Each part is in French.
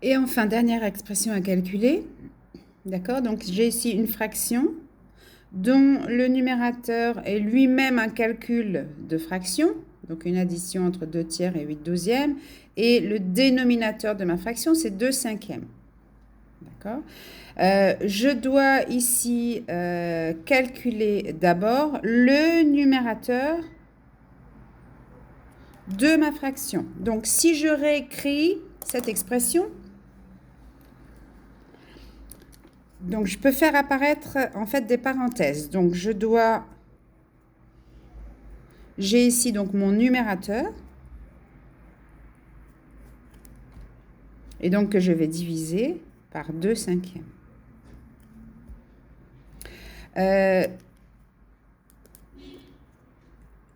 Et enfin, dernière expression à calculer. D'accord? Donc, j'ai ici une fraction dont le numérateur est lui-même un calcul de fraction, donc une addition entre 2 tiers et 8 douzièmes, et le dénominateur de ma fraction, c'est 2 cinquièmes. D'accord? Je dois ici calculer d'abord le numérateur de ma fraction. Donc, si je réécris cette expression, donc je peux faire apparaître en fait des parenthèses. Donc, j'ai ici donc mon numérateur, et donc que je vais diviser par 2 cinquièmes.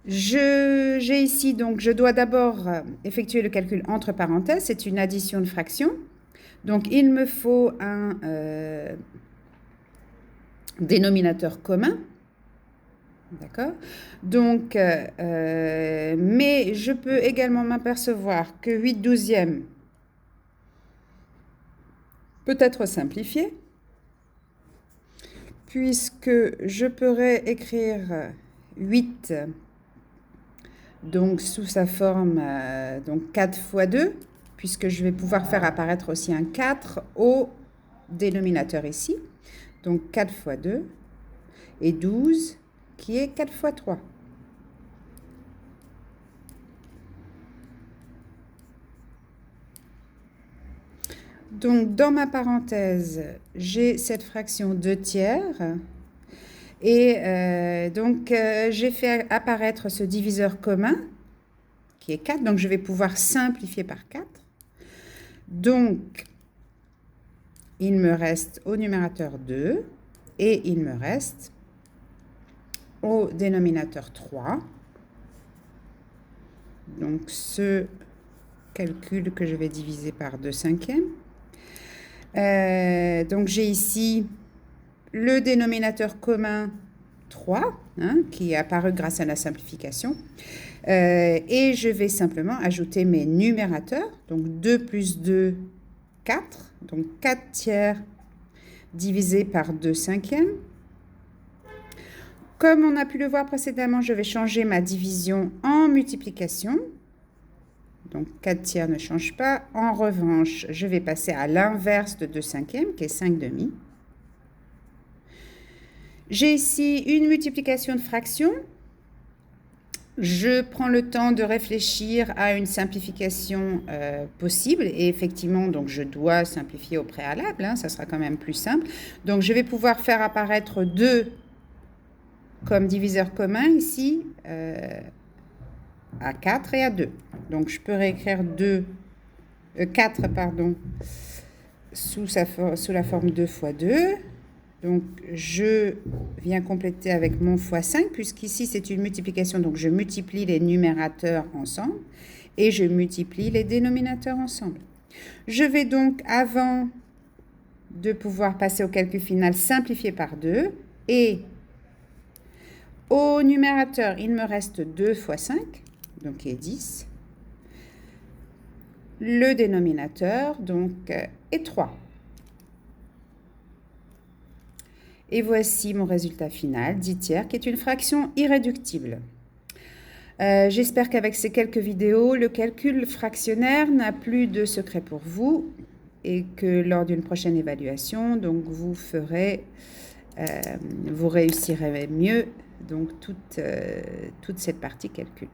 J'ai ici, donc, je dois d'abord effectuer le calcul entre parenthèses. C'est une addition de fractions. Donc, il me faut un dénominateur commun. D'accord? Donc, mais je peux également m'apercevoir que 8 douzièmes peut être simplifié, puisque je pourrais écrire 8 donc sous sa forme donc 4 fois 2, puisque je vais pouvoir faire apparaître aussi un 4 au dénominateur ici. Donc 4 fois 2 et 12 qui est 4 fois 3. Donc dans ma parenthèse, j'ai cette fraction 2 tiers. Et donc, j'ai fait apparaître ce diviseur commun, qui est 4. Donc, je vais pouvoir simplifier par 4. Donc, il me reste au numérateur 2 et il me reste au dénominateur 3. Donc, ce calcul que je vais diviser par 2 cinquièmes. Donc, j'ai ici le dénominateur commun 3, qui est apparu grâce à la simplification. Et je vais simplement ajouter mes numérateurs. Donc 2 plus 2, 4. Donc 4 tiers divisé par 2 cinquièmes. Comme on a pu le voir précédemment, je vais changer ma division en multiplication. Donc 4 tiers ne change pas. En revanche, je vais passer à l'inverse de 2 cinquièmes, qui est 5 demi. J'ai ici une multiplication de fractions. Je prends le temps de réfléchir à une simplification possible. Et effectivement, donc, je dois simplifier au préalable. Ça sera quand même plus simple. Donc, je vais pouvoir faire apparaître 2 comme diviseur commun ici à 4 et à 2. Donc, je peux réécrire 4 sous la forme 2 fois 2. Donc, je viens compléter avec mon fois 5, puisqu'ici, c'est une multiplication. Donc, je multiplie les numérateurs ensemble et je multiplie les dénominateurs ensemble. Je vais donc, avant de pouvoir passer au calcul final, simplifier par 2. Et au numérateur, il me reste 2 fois 5, donc qui est 10. Le dénominateur, donc, est 3. Et voici mon résultat final, 10 tiers, qui est une fraction irréductible. J'espère qu'avec ces quelques vidéos, le calcul fractionnaire n'a plus de secret pour vous et que lors d'une prochaine évaluation, donc vous réussirez mieux donc toute cette partie calcul.